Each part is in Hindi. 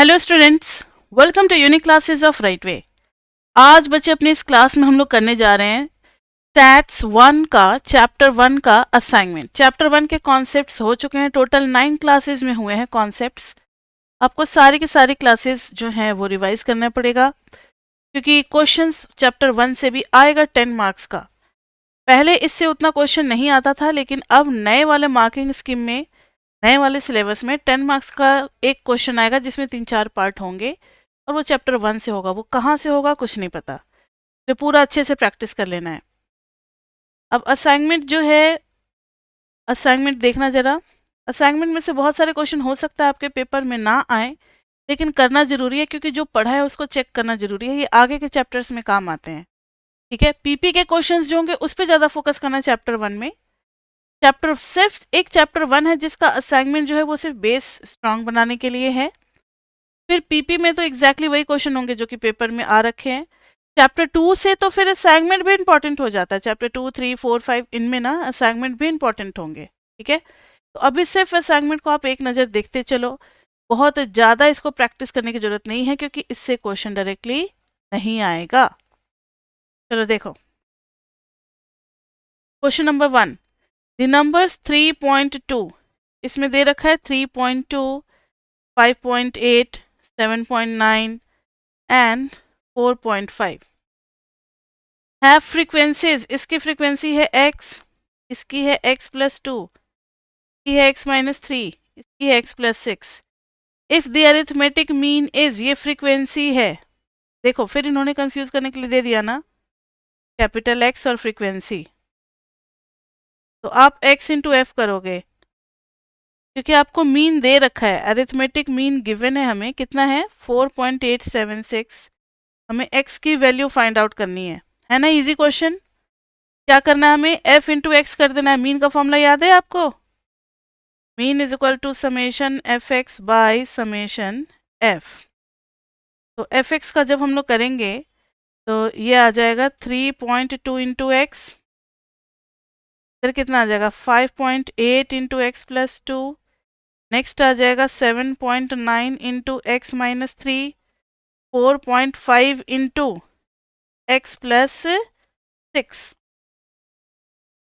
Hello students, welcome to unique classes of right way. आज बच्चे अपनी इस क्लास में हम लोग करने जा रहे हैं स्टैट्स 1 का चैप्टर 1 का असाइनमेंट। चैप्टर 1 के कॉन्सेप्ट्स हो चुके हैं, टोटल 9 क्लासेस में हुए हैं कॉन्सेप्ट्स। आपको सारी की सारी क्लासेस जो हैं वो रिवाइज करना पड़ेगा, क्योंकि क्वेश्चंस चैप्टर 1 से भी आएगा 10 मार्क्स का। पहले इससे उतना क्वेश्चन नहीं आता था, लेकिन अब नए वाले मार्किंग स्कीम में, नए वाले सिलेबस में 10 मार्क्स का एक क्वेश्चन आएगा जिसमें 3-4 पार्ट होंगे और वो चैप्टर 1 से होगा। वो कहाँ से होगा कुछ नहीं पता, तो पूरा अच्छे से प्रैक्टिस कर लेना है। अब असाइनमेंट जो है, असाइनमेंट देखना जरा। असाइनमेंट में से बहुत सारे क्वेश्चन हो सकता है आपके पेपर में ना आए, लेकिन करना जरूरी है, क्योंकि जो पढ़ा है उसको चेक करना जरूरी है। ये आगे के चैप्टर्स में काम आते हैं। ठीक है, पीपी के क्वेश्चंस जो होंगे उस पर ज्यादा फोकस करना है चैप्टर 1 में। चैप्टर सिर्फ एक चैप्टर 1 है जिसका असाइनमेंट जो है वो सिर्फ बेस स्ट्रांग बनाने के लिए है। फिर पीपी में तो एग्जैक्टली वही क्वेश्चन होंगे जो कि पेपर में आ रखे हैं। चैप्टर 2 से तो फिर असाइनमेंट भी इंपॉर्टेंट हो जाता है। चैप्टर 2, 3, 4, 5 इनमें ना असाइनमेंट भी इंपॉर्टेंट होंगे। ठीक है, तो अभी सिर्फ असाइनमेंट को आप एक नज़र देखते चलो। बहुत ज़्यादा इसको प्रैक्टिस करने की जरूरत नहीं है, क्योंकि इससे क्वेश्चन डायरेक्टली नहीं आएगा। चलो देखो, क्वेश्चन नंबर 1, द नंबर्स 3.2, इसमें दे रखा है 3.2, 5.8, 7.9 एंड 4.5 है फ्रीक्वेंसीज। इसकी फ्रीक्वेंसी है x, इसकी है x+2, इसकी है x-3, इसकी है x+6। If the arithmetic mean is, ये फ्रीक्वेंसी है। देखो, फिर इन्होंने कंफ्यूज करने के लिए दे दिया ना कैपिटल X और फ्रीक्वेंसी, तो आप x इंटू एफ करोगे, क्योंकि आपको मीन दे रखा है। अरिथमेटिक मीन गिवन है, हमें कितना है 4.876। हमें x की वैल्यू फाइंड आउट करनी है ना। Easy question. क्या करना है हमें, f इंटू एक्स कर देना है। मीन का फॉर्मूला याद है आपको, mean is equal to summation f x by summation f. तो एफ एक्स का जब हम लोग करेंगे तो ये आ जाएगा 3.2 इंटू एक्स, फिर कितना आ जाएगा 5.8 इंटू x+2। नेक्स्ट आ जाएगा 7.9 इंटू x-3, 4.5 इंटू x+6।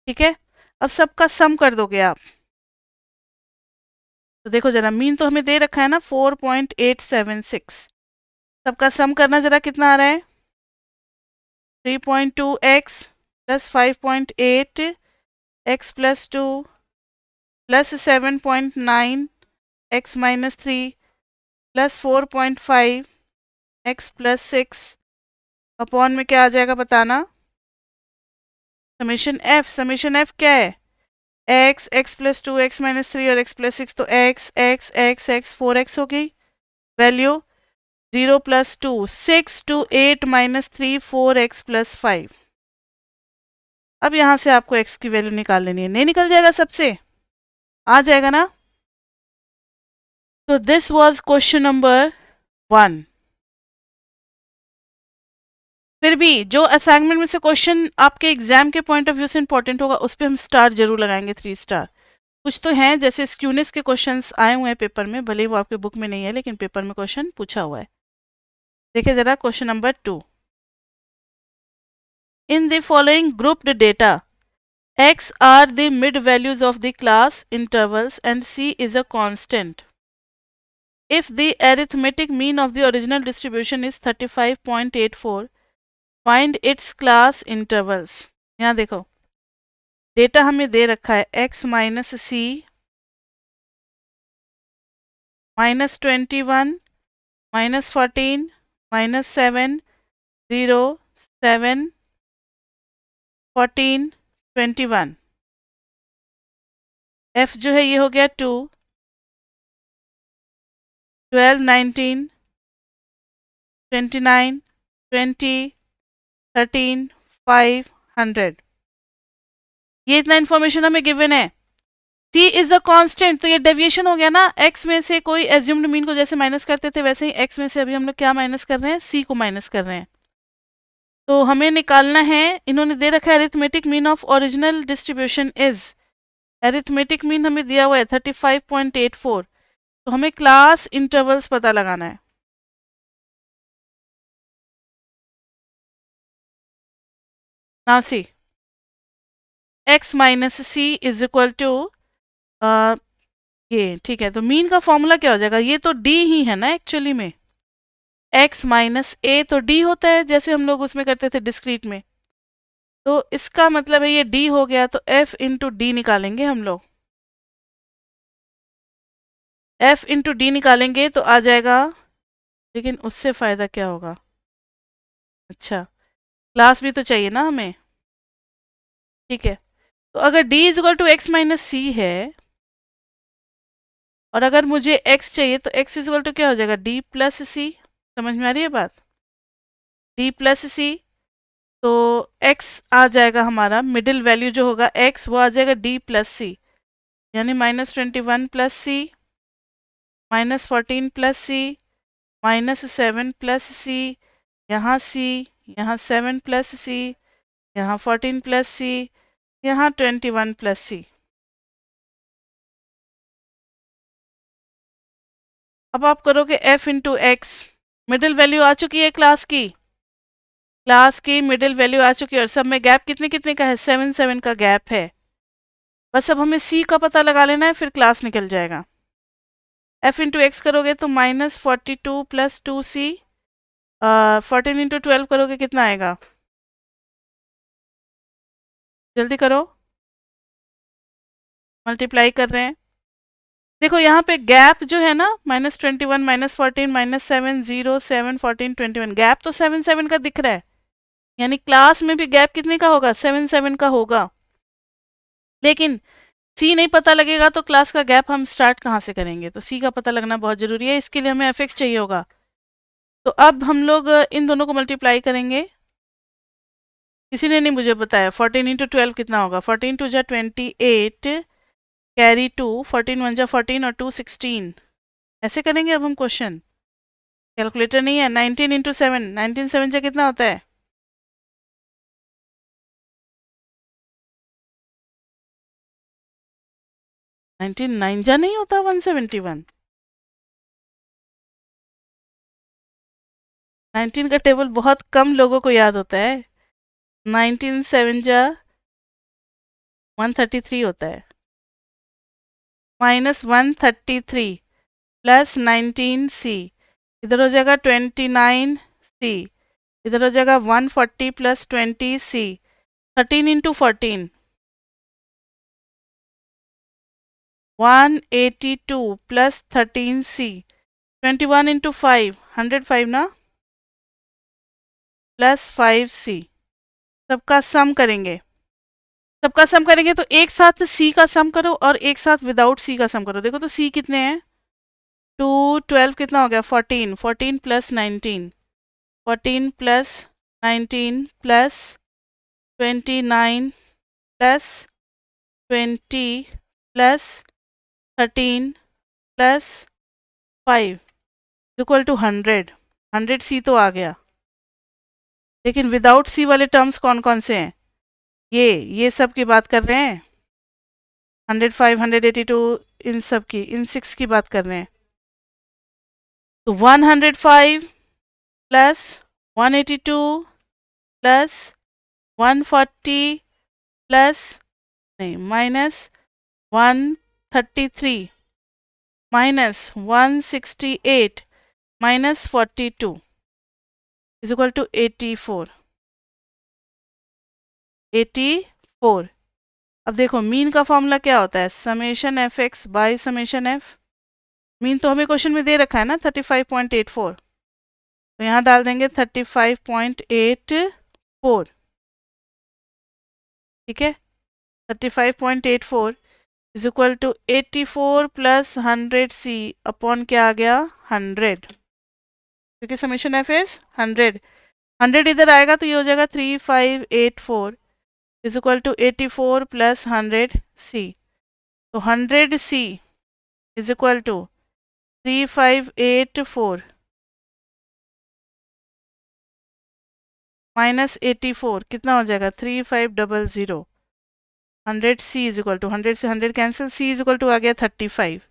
ठीक है, अब सबका सम कर दोगे आप। तो देखो जरा, मीन तो हमें दे रखा है ना 4.876, सबका सम करना जरा, कितना आ रहा है 3.2x plus 5.8 x+2 plus 7.9 x-3 plus 4.5 x+6 upon में क्या आ जाएगा बताना, समेशन एफ। समेशन एफ क्या है, x, x+2, x-3 और x+6, तो x x x x 4x हो गई वैल्यू। 0 + 2 6 to 8 - 3 4x + 5। अब यहां से आपको x की वैल्यू निकाल लेनी है। नहीं निकल जाएगा, सबसे आ जाएगा ना। तो दिस वाज क्वेश्चन नंबर 1। फिर भी जो असाइनमेंट में से क्वेश्चन आपके एग्जाम के पॉइंट ऑफ व्यू से इंपॉर्टेंट होगा उस पर हम स्टार जरूर लगाएंगे, 3 स्टार। कुछ तो हैं, जैसे स्क्यूनिस के क्वेश्चंस आए हुए हैं पेपर में, भले ही वो आपके बुक में नहीं है, लेकिन पेपर में क्वेश्चन पूछा हुआ है। देखिए जरा question number 2, in the following grouped data x are the mid values of the class intervals and c is a constant. If the arithmetic mean of the original distribution is 35.84, find its class intervals. यहाँ देखो, डेटा हमें दे रखा है x - c -21 -14 -7 0 7 14 21। f जो है ये हो गया 2 12 19 29 20 13 5 100। ये इतना इन्फॉर्मेशन हमें गिवन है। c इज अ कांस्टेंट, तो ये डेविएशन हो गया ना। x में से कोई एज्यूम्ड मीन को जैसे माइनस करते थे, वैसे ही x में से अभी हम लोग क्या माइनस कर रहे हैं, c को माइनस कर रहे हैं। तो हमें निकालना है, इन्होंने दे रखा है arithmetic mean of original distribution is, arithmetic mean हमें दिया हुआ है 35.84। तो हमें क्लास इंटरवल्स पता लगाना है। Now c x minus c is equal to ये ठीक है, तो मीन का फॉर्मूला क्या हो जाएगा? ये तो d ही है ना एक्चुअली में, x माइनस ए तो d होता है जैसे हम लोग उसमें करते थे डिस्क्रीट में, तो इसका मतलब है ये d हो गया, तो f इंटू डी निकालेंगे हम लोग। f इंटू डी निकालेंगे तो आ जाएगा, लेकिन उससे फ़ायदा क्या होगा? अच्छा, क्लास भी तो चाहिए ना हमें, ठीक है। तो अगर d is equal to x minus c है, और अगर मुझे x चाहिए तो x इज इक्वल टू क्या हो जाएगा? d प्लस सी। समझ में आ रही है बात? d प्लस सी, तो x आ जाएगा हमारा मिडिल वैल्यू जो होगा x, वो आ जाएगा d प्लस सी, यानी -21 प्लस सी, -14 प्लस सी, -7 प्लस सी, यहाँ सी, यहाँ 7 प्लस सी, यहाँ 14 प्लस सी, यहाँ 21 प्लस सी। अब आप करोगे f into x, middle value आ चुकी है क्लास की मिडिल वैल्यू आ चुकी है, और सब में गैप कितने कितने का है? 7 का गैप है। बस अब हमें c का पता लगा लेना है, फिर क्लास निकल जाएगा। f इंटू एक्स करोगे तो -42 प्लस 2c, 14 इंटू 12 करोगे कितना आएगा? जल्दी करो, मल्टीप्लाई कर रहे हैं। देखो यहाँ पे गैप जो है ना, -21, -14, -7, 0, 7, 14, 21, गैप तो 7 का दिख रहा है, यानी क्लास में भी गैप कितने का होगा? 7 का होगा। लेकिन सी नहीं पता लगेगा तो क्लास का गैप हम स्टार्ट कहाँ से करेंगे? तो सी का पता लगना बहुत ज़रूरी है, इसके लिए हमें एफ एक्स चाहिए होगा। तो अब हम लोग इन दोनों को मल्टीप्लाई करेंगे। किसी ने नहीं मुझे बताया 14 इंटू 12 कितना होगा? 14 टू जा 28, कैरी 2, 14 1 जा 14 और 2 16। ऐसे करेंगे अब हम क्वेश्चन। कैलकुलेटर नहीं है। 19 इंटू 7, 19 7 जा कितना होता है? 19 9 जा नहीं होता 171। 19 का टेबल बहुत कम लोगों को याद होता है। 19 7 जा 133 होता है, -133 प्लस 19c, इधर हो जाएगा 29c, इधर हो जाएगा 140 plus 20c, 13 into 14, 182 plus 13c, 21 into 5, 105 ना, प्लस 5c। सबका सम करेंगे, सबका सम करेंगे तो एक साथ c का सम करो और एक साथ विदाउट c का सम करो। देखो तो c कितने हैं? 2 12 कितना हो गया? 14, 14 plus 19, 14 plus 19 plus 29 plus 20 plus 13 plus 5 equal to 100। 100 c तो आ गया, लेकिन विदाउट सी वाले टर्म्स कौन कौन से हैं? ये सब की बात कर रहे हैं। 105 182 इन सब की, इन 6 की बात कर रहे हैं। तो 105 प्लस 182 प्लस 140 प्लस नहीं minus 133 minus 168 minus 42 is equal to 84। 84। अब देखो मीन का फॉर्मूला क्या होता है? Summation f x by summation f. Mean तो हमें क्वेश्चन में दे रखा है ना 35.84, तो यहाँ डाल देंगे 35.84, ठीक है। 35.84 is equal to 84 plus 100c upon क्या आ गया? 100, क्योंकि समेशन एफ इज 100। 100 इधर आएगा तो ये हो जाएगा 3584 is equal to 84 plus 100c। तो 100c is equal to 3584 minus 84 कितना हो जाएगा? 3500। 100c इज इक्वल टू 100 से 100 cancel, c is equal to आ गया 35।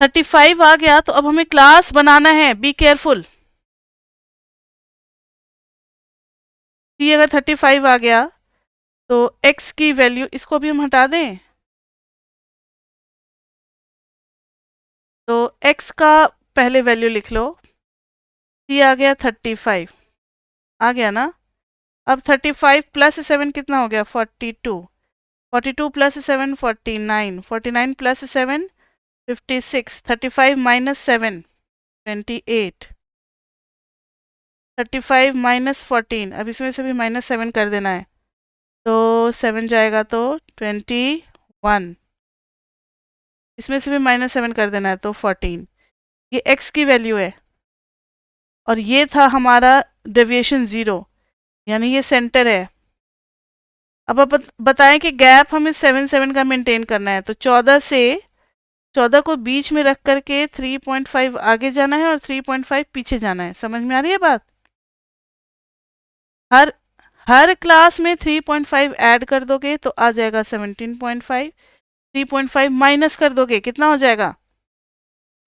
35 आ गया तो अब हमें क्लास बनाना है, बी केयरफुल। ये अगर 35 आ गया तो x की वैल्यू, इसको भी हम हटा दें तो x का पहले वैल्यू लिख लो। ये आ गया 35, आ गया ना। अब 35 प्लस 7 कितना हो गया, 42। 42 प्लस 7 49, 49 प्लस 7 56, 35 माइनस 7 28, 35 माइनस 14, अब इसमें से भी माइनस 7 कर देना है तो 7 जाएगा तो 21, इसमें से भी माइनस 7 कर देना है तो 14। ये x की वैल्यू है और ये था हमारा डेविएशन 0, यानी ये सेंटर है। अब आप बताएं कि गैप हमें 7 का मेंटेन करना है, तो 14 को बीच में रख करके 3.5 आगे जाना है और 3.5 पीछे जाना है। समझ में आ रही है बात? हर हर क्लास में 3.5 ऐड कर दोगे तो आ जाएगा 17.5। 3.5 माइनस कर दोगे कितना हो जाएगा,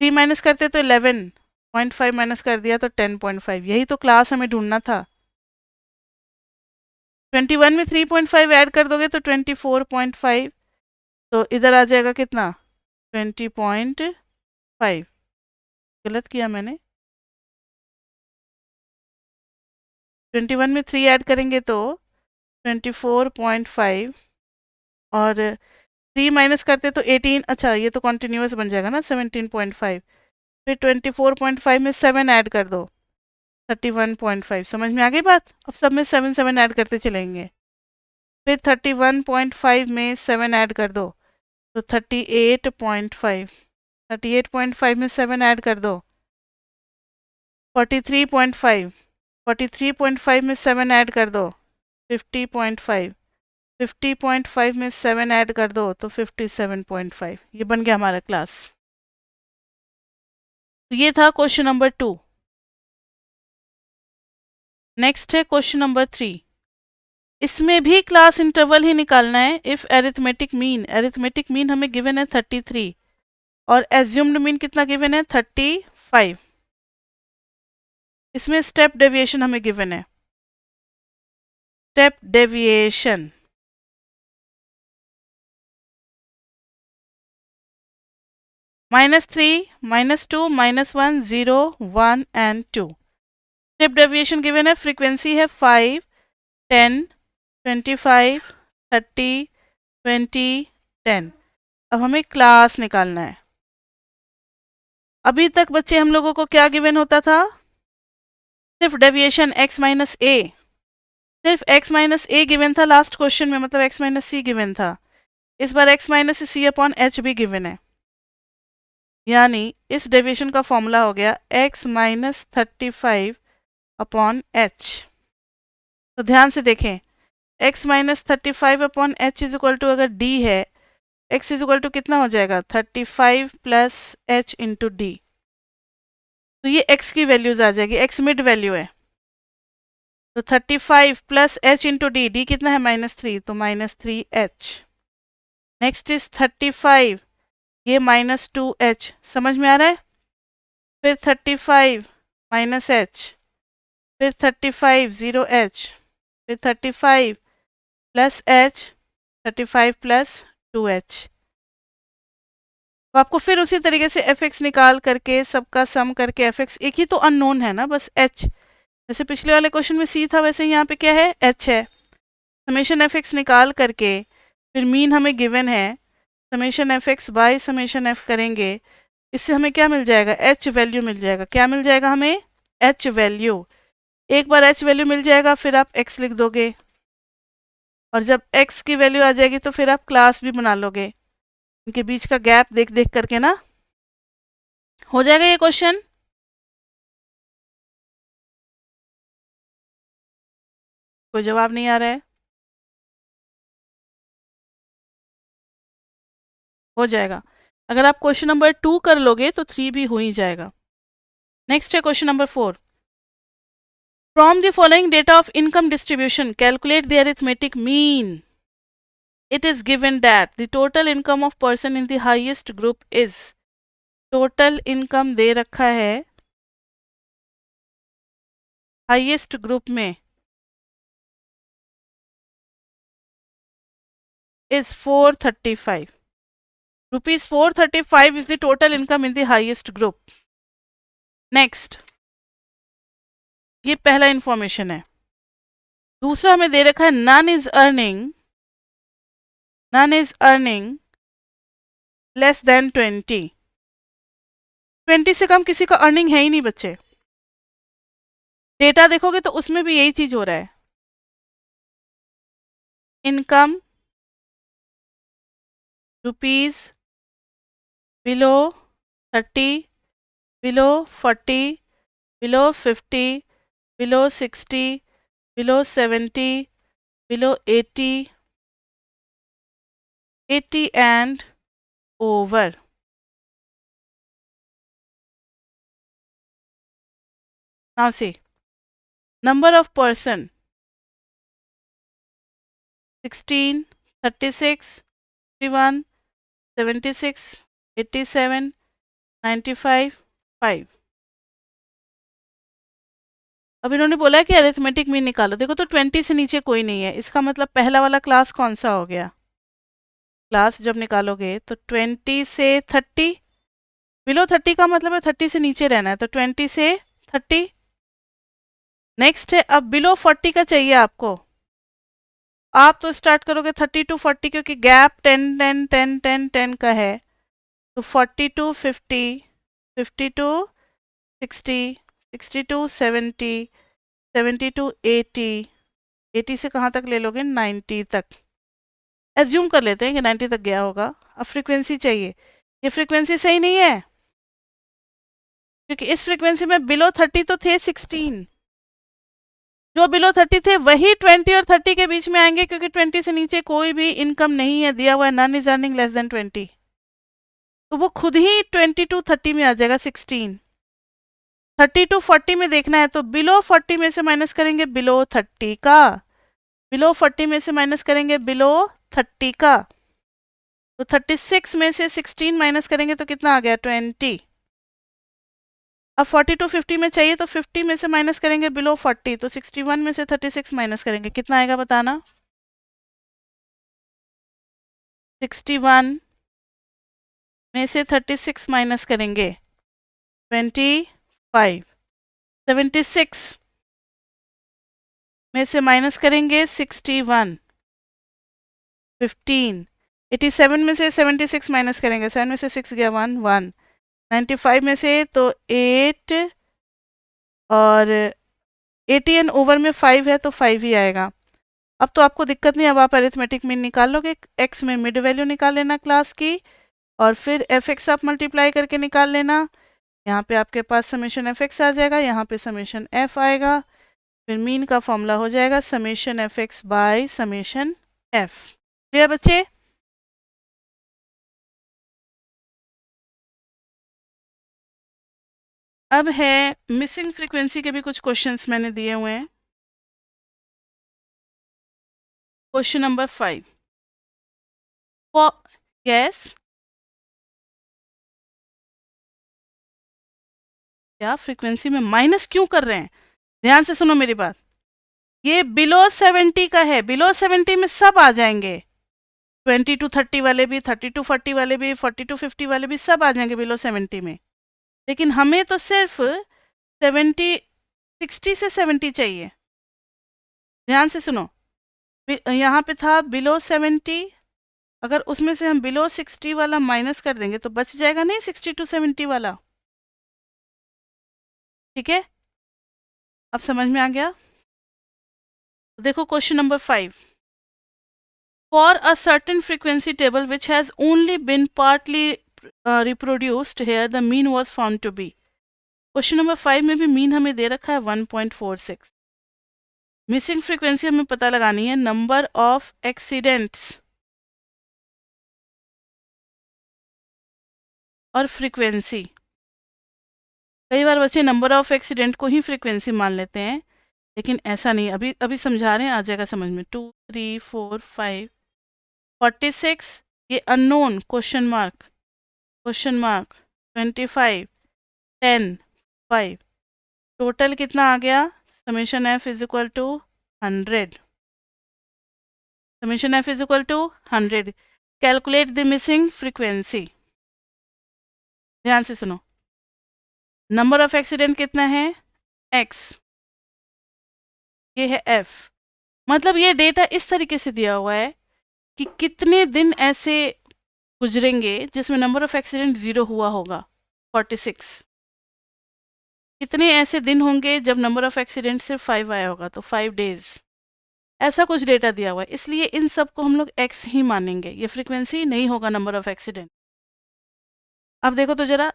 3 माइनस करते तो 11.5 माइनस कर दिया तो 10.5। यही तो क्लास हमें ढूंढना था। 21 में 3.5 ऐड कर दोगे तो 24.5, तो इधर आ जाएगा कितना, 20.5। गलत किया मैंने, 21 में 3 ऐड करेंगे तो 24.5 और 3 माइनस करते तो 18। अच्छा ये तो कॉन्टिन्यूस बन जाएगा ना 17.5। फिर 24.5 में 7 ऐड कर दो 31.5। समझ में आ गई बात? अब सब में 7 ऐड करते चलेंगे। फिर 31.5 में 7 ऐड कर दो तो 38.5। 38.5 में 7 ऐड कर दो 43.5। 43.5 में 7 ऐड कर दो 50.5। 50.5 में 7 ऐड कर दो तो 57.5। ये बन गया हमारा क्लास। तो ये था क्वेश्चन नंबर 2। नेक्स्ट है क्वेश्चन नंबर 3। इसमें भी क्लास इंटरवल ही निकालना है। इफ एरिथमेटिक मीन हमें गिवन है 33 और एज्यूम्ड मीन कितना गिवन है 35। इसमें स्टेप डेविएशन हमें गिवन है। Step deviation -3, -2, -1, 0, 1 and 2। Step deviation given है। फ्रीक्वेंसी है 5, 10, 25, 30, 20, 10। अब हमें क्लास निकालना है। अभी तक बच्चे हम लोगों को क्या गिवन होता था, सिर्फ डेविएशन x माइनस ए, सिर्फ x माइनस ए गिवन था लास्ट क्वेश्चन में, मतलब x माइनस सी गिवन था। इस बार x माइनस सी अपॉन एच भी गिवन है, यानी इस डेविएशन का फॉर्मूला हो गया x माइनस 35 अपॉन एच। तो ध्यान से देखें, x minus 35 upon h is equal to, अगर d है x इज इक्वल टू कितना हो जाएगा 35 प्लस एच इंटू डी। तो ये x की वैल्यूज आ जाएगी, x मिड वैल्यू है। तो 35 plus H into D, D कितना है -3, तो -3h। नेक्स्ट इज 35, ये -2h। समझ में आ रहा है? फिर 35 माइनस एच, फिर 35 0h, फिर 35 प्लस एच, 35 प्लस 2h। तो आपको फिर उसी तरीके से fx निकाल करके सबका सम करके, fx एक ही तो अननोन है ना, बस h। जैसे पिछले वाले क्वेश्चन में c था वैसे यहाँ पे क्या है, h है। समेशन fx निकाल करके फिर मीन हमें गिवन है, summation fx by summation f करेंगे, इससे हमें क्या मिल जाएगा, h वैल्यू मिल जाएगा। क्या मिल जाएगा हमें, h वैल्यू। एक बार h वैल्यू मिल जाएगा फिर आप x लिख दोगे, और जब x की वैल्यू आ जाएगी तो फिर आप क्लास भी बना लोगे। इनके बीच का गैप देख देख करके ना हो जाएगा ये क्वेश्चन। कोई जवाब नहीं आ रहा है? हो जाएगा। अगर आप क्वेश्चन नंबर 2 कर लोगे तो 3 भी हो ही जाएगा। नेक्स्ट है question number 4। From the following data of income distribution calculate the arithmetic mean. It is given that the total income of person in the highest group is total income दे रखा है हाईएस्ट ग्रुप में is 435 rupees. 435 is the total income in the highest group. Next, ये पहला इंफॉर्मेशन है. दूसरा हमें दे रखा है none is earning less than 20. 20 से कम किसी का अर्निंग है ही नहीं बच्चे. डेटा देखोगे तो उसमें भी यही चीज हो रहा है. Income rupees below 30, below 40, below 50, below 60, below 70, below 80 and over. Now see, number of person 16, 36, 51, 76, 87, 95, 5. अब इन्होंने बोला है कि अरिथमेटिक मीन निकालो. देखो तो 20 से नीचे कोई नहीं है. इसका मतलब पहला वाला क्लास कौन सा हो गया? क्लास जब निकालोगे तो 20 से 30, बिलो 30 का मतलब है 30 से नीचे रहना है, तो 20 से 30. नेक्स्ट है अब बिलो 40 का चाहिए आपको. आप तो स्टार्ट करोगे 30 टू 40 क्योंकि गैप 10 10 10 10 10 का है. तो 40 टू 50, 50 टू 60, 60 टू 70, 70 टू 80, 80 से कहाँ तक ले लोगे? 90 तक. एज्यूम कर लेते हैं कि 90 तक गया होगा. अब फ्रीक्वेंसी चाहिए. ये फ्रीक्वेंसी सही नहीं है क्योंकि इस फ्रीक्वेंसी में बिलो 30 तो थे 16. जो बिलो 30 थे वही 20 और 30 के बीच में आएंगे क्योंकि 20 से नीचे कोई भी इनकम नहीं है दिया हुआ है. None is earning less than 20. तो वो खुद ही 20 टू 30 में आ जाएगा 16. 30 टू 40 में देखना है तो बिलो 40 में से माइनस करेंगे बिलो 30 का. बिलो 40 में से माइनस करेंगे बिलो 30 का. तो 36 में से 16 माइनस करेंगे तो कितना आ गया? 20. अब 40 टू 50 में चाहिए तो 50 में से माइनस करेंगे बिलो 40. तो 61 में से 36 माइनस करेंगे कितना आएगा बताना? 61 में से 36 माइनस करेंगे 25. 76 में से माइनस करेंगे 61. 15. 87 में से 76 माइनस करेंगे. 7 में से 6 गया 1 1. 95 में से तो 8 और 80 एंड ओवर में 5 है तो 5 ही आएगा. अब तो आपको दिक्कत नहीं. अब आप अरिथमेटिक मीन निकाल लोगे. एक्स में मिड वैल्यू निकाल लेना क्लास की और फिर एफ एक्स आप मल्टीप्लाई करके निकाल लेना. यहाँ पे आपके पास समेशन एफ एक्स आ जाएगा, यहाँ पे समेशन एफ आएगा. फिर मीन का फॉर्मूला हो जाएगा summation f x by summation F. Clear बच्चे? अब है मिसिंग फ्रीक्वेंसी के भी कुछ क्वेश्चंस मैंने दिए हुए हैं. Question number 5. यस क्या फ्रीक्वेंसी में माइनस क्यों कर रहे हैं? ध्यान से सुनो मेरी बात. ये बिलो 70 का है. बिलो 70 में सब आ जाएंगे. 20 टू 30 वाले भी, 30 टू 40 वाले भी, 40 टू 50 वाले भी सब आ जाएंगे बिलो 70 में. लेकिन हमें तो सिर्फ 70 60 से 70 चाहिए. ध्यान से सुनो. यहाँ पे था बिलो 70. अगर उसमें से हम बिलो 60 वाला माइनस कर देंगे तो बच जाएगा नहीं 60 टू 70 वाला. ठीक है, अब समझ में आ गया. देखो question number 5. For a certain frequency table which has only been partly reproduced here, the mean was found to be. Question number 5 में भी मीन हमें दे रखा है 1.46. मिसिंग फ्रीक्वेंसी हमें पता लगानी है नंबर ऑफ एक्सीडेंट्स और फ्रीक्वेंसी. कई बार बच्चे नंबर ऑफ एक्सीडेंट को ही फ्रीक्वेंसी मान लेते हैं, लेकिन ऐसा नहीं. अभी अभी समझा रहे हैं, आ जाएगा समझ में. 2 3 4 5 46 ये अननोन क्वेश्चन मार्क 25, 10, 5, टोटल कितना आ गया? Summation f is equal to 100। Summation f is equal to 100। Calculate the missing frequency. ध्यान से सुनो, नंबर ऑफ एक्सीडेंट कितना है? x, ये है f। मतलब ये डेटा इस तरीके से दिया हुआ है कि कितने दिन ऐसे गुजरेंगे जिसमें नंबर ऑफ एक्सीडेंट 0 हुआ होगा, 46। कितने ऐसे दिन होंगे जब नंबर ऑफ एक्सीडेंट सिर्फ 5 आया होगा, तो 5 डेज। ऐसा कुछ डेटा दिया हुआ है, इसलिए इन सब को हम लोग x ही मानेंगे, ये फ्रीक्वेंसी नहीं होगा नंबर ऑफ एक्सीडेंट। अब देखो तो जरा,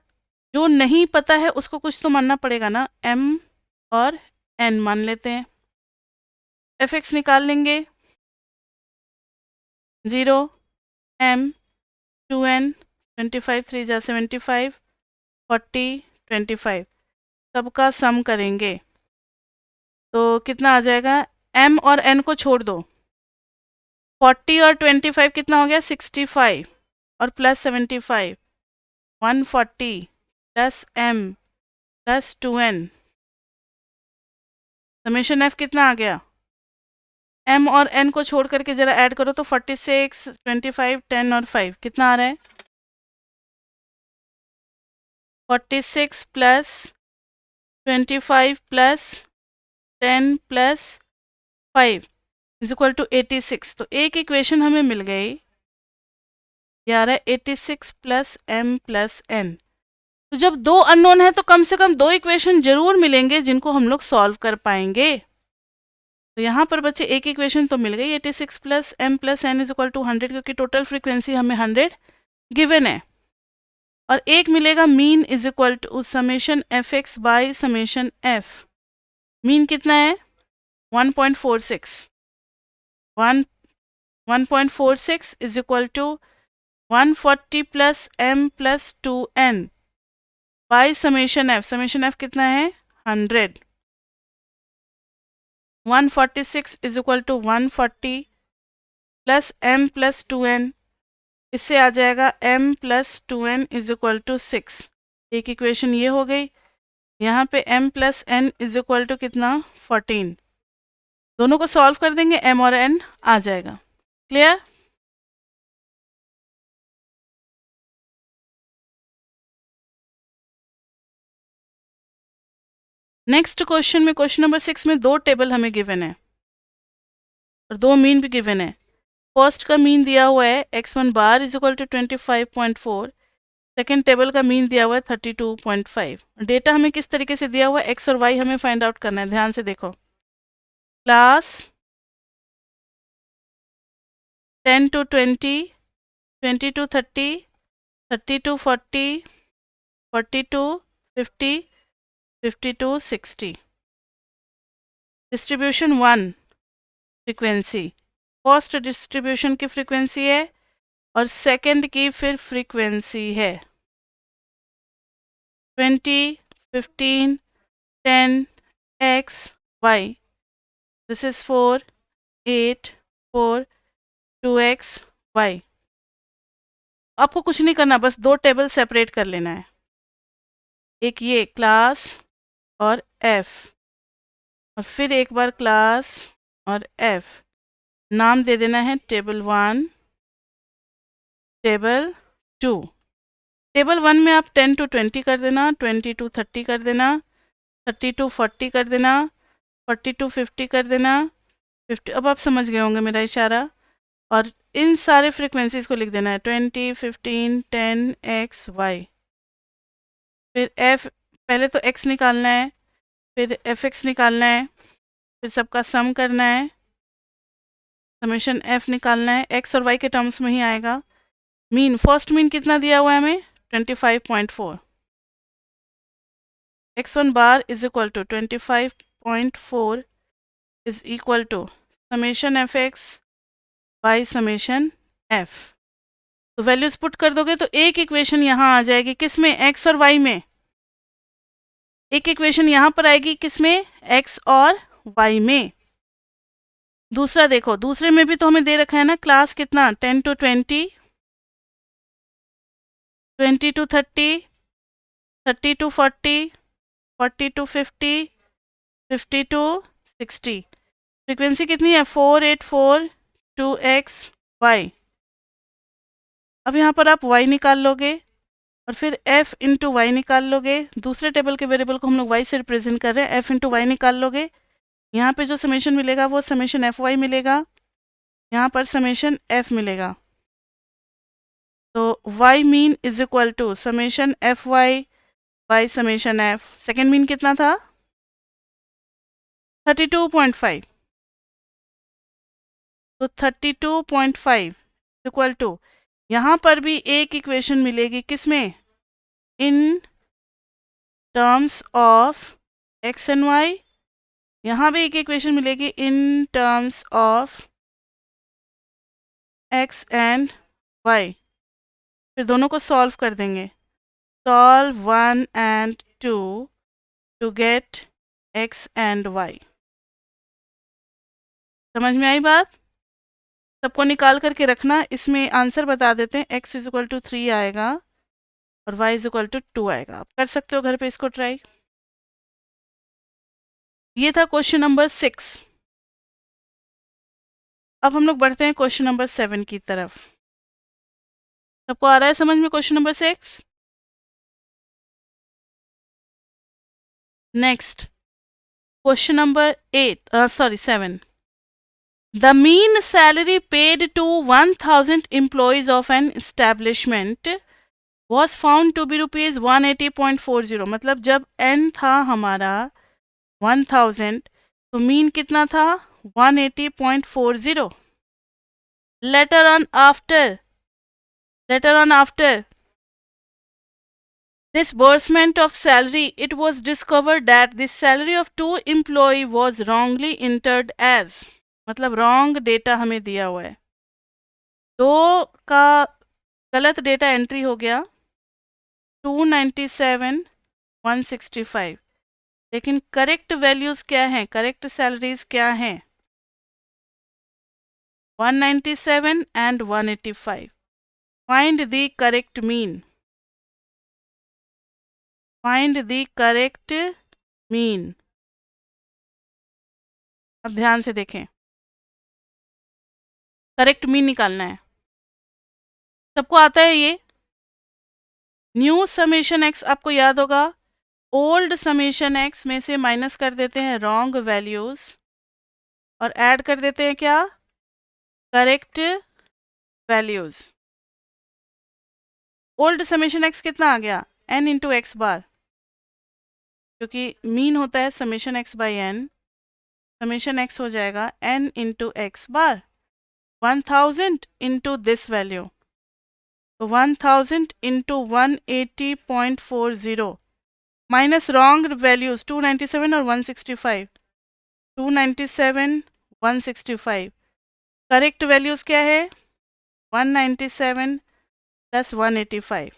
जो नहीं पता है उसको कुछ तो मानना पड़ेगा ना, m और n मान लेते हैं। fx निकाल लेंगे, 0, m, 2n, 25, 3 जा 75, 40, 25, सबका सम करेंगे तो कितना आ जाएगा? m और n को छोड़ दो, 40 और 25 कितना हो गया? 65 और plus 75, 140 plus m plus 2n। Summation f कितना आ गया? m और n को छोड़ करके जरा ऐड करो तो 46, 25, 10 और 5 कितना आ रहा है? 46 plus 25 plus 10 plus 5 is equal to 86। तो एक इक्वेशन हमें मिल गई, ये आ रहा है 86 प्लस m प्लस n। तो जब दो अननोन है तो कम से कम दो इक्वेशन जरूर मिलेंगे जिनको हम लोग सॉल्व कर पाएंगे। तो यहाँ पर बच्चे एक इक्वेशन तो मिल गई, 86 plus m plus n is equal to 100, क्योंकि टोटल फ्रीक्वेंसी हमें 100 गिवन है। और एक मिलेगा mean is equal to summation f x by summation f. Mean कितना है? 1.46। 1.46 is equal to 140 plus m plus 2n by summation f. Summation f कितना है? 100। 146 is equal to 140 plus m plus 2n, इससे आ जाएगा m plus 2n is equal to 6। एक इक्वेशन ये हो गई। यहाँ पे m plus n is equal to कितना? 14। दोनों को सॉल्व कर देंगे, m और n आ जाएगा। क्लियर? नेक्स्ट क्वेश्चन में, क्वेश्चन नंबर 6 में दो टेबल हमें गिवन है और दो मीन भी गिवन है। फर्स्ट का मीन दिया हुआ है x1 bar is equal to 25.4। Second table का मीन दिया हुआ है 32.5। डेटा हमें किस तरीके से दिया हुआ है? x और y हमें फाइंड आउट करना है। ध्यान से देखो, class 10 to 20, 20 to 30, 30 to 40, 40 to 50, 50 to 60। Distribution 1 frequency, first distribution की फ्रीक्वेंसी है और सेकंड की फिर फ्रीक्वेंसी है। 20, 15, 10, x, y। This is 4, 8, 4, 2x, y। आपको कुछ नहीं करना, बस दो टेबल सेपरेट कर लेना है। एक ये क्लास और f, और फिर एक बार क्लास और f। नाम दे देना है टेबल 1, टेबल 2। टेबल 1 में आप 10 to 20 कर देना, 20 to 30 कर देना, 30 to 40 कर देना, 40 to 50 कर देना, 50। अब आप समझ गए होंगे मेरा इशारा। और इन सारे फ्रीक्वेंसीज को लिख देना है 20, 15, 10, x, y। फिर f, पहले तो x निकालना है, फिर fx निकालना है, फिर सबका सम करना है, समेशन f निकालना है। x और y के टर्म्स में ही आएगा। मीन, फर्स्ट मीन कितना दिया हुआ है हमें? 25.4। x1 bar is equal to 25.4 is equal to summation f x by summation f. तो वैल्यूज पुट कर दोगे तो एक इक्वेशन यहाँ आ जाएगी, किसमें? x और y में। एक इक्वेशन यहाँ पर आएगी, किसमें? x और y में। दूसरा देखो, दूसरे में भी तो हमें दे रखा है ना क्लास कितना? 10 to 20, 20 to 30, 30 to 40, 40 to 50, 50 to 60। Frequency कितनी है? 4842XY। अब यहाँ पर आप y निकाल लोगे और फिर f इंटू वाई निकाल लोगे। दूसरे टेबल के वेरिएबल को हम लोग y से रिप्रेजेंट कर रहे हैं, f इंटू वाई निकाल लोगे। यहाँ पे जो समेशन मिलेगा वो समेशन एफ वाई मिलेगा, यहाँ पर समेशन f मिलेगा। तो y mean is equal to summation f y by summation f। Second mean कितना था? 32.5। तो 32.5 इक्वल टू, यहाँ पर भी एक इक्वेशन मिलेगी किसमें? In terms of x and y। यहाँ भी एक इक्वेशन मिलेगी in terms of x and y। फिर दोनों को सॉल्व कर देंगे। Solve 1 and 2 to get x and y। समझ में आई बात? सबको निकाल करके रखना। इसमें आंसर बता देते हैं। x इज इक्वल टू 3 आएगा और y इज इक्वल टू 2 आएगा। आप कर सकते हो घर पे इसको ट्राई। ये था क्वेश्चन नंबर 6। अब हम लोग बढ़ते हैं क्वेश्चन नंबर 7 की तरफ। सबको आ रहा है समझ में question number 6? Next question number 7। The mean salary paid to 1000 employees of an establishment was found to be rupees 180.40। मतलब जब n था हमारा 1000 तो मीन कितना था? 180.40। Later on after disbursement of salary, it was discovered that the salary of 2 employee was wrongly entered as। मतलब रॉन्ग डेटा हमें दिया हुआ है, 2 का गलत डेटा एंट्री हो गया 297,165। लेकिन करेक्ट वैल्यूज क्या हैं? करेक्ट सैलरीज क्या हैं? 197 and 185। Find the correct mean. Find the correct mean. अब ध्यान से देखें, करेक्ट मीन निकालना है। सबको आता है ये? न्यू समेशन एक्स आपको याद होगा, ओल्ड समेशन एक्स में से माइनस कर देते हैं रॉन्ग वैल्यूज और ऐड कर देते हैं क्या? Correct values. Old summation x कितना आ गया? n इंटू एक्स बार, क्योंकि मीन होता है summation x by n. Summation x हो जाएगा n into x bar. 1000 into this value, तो 1000 इंटू 180.40 माइनस रॉन्ग वैल्यूज 297 और 165। 297, 165। करेक्ट वैल्यूज क्या है? 197 प्लस 185,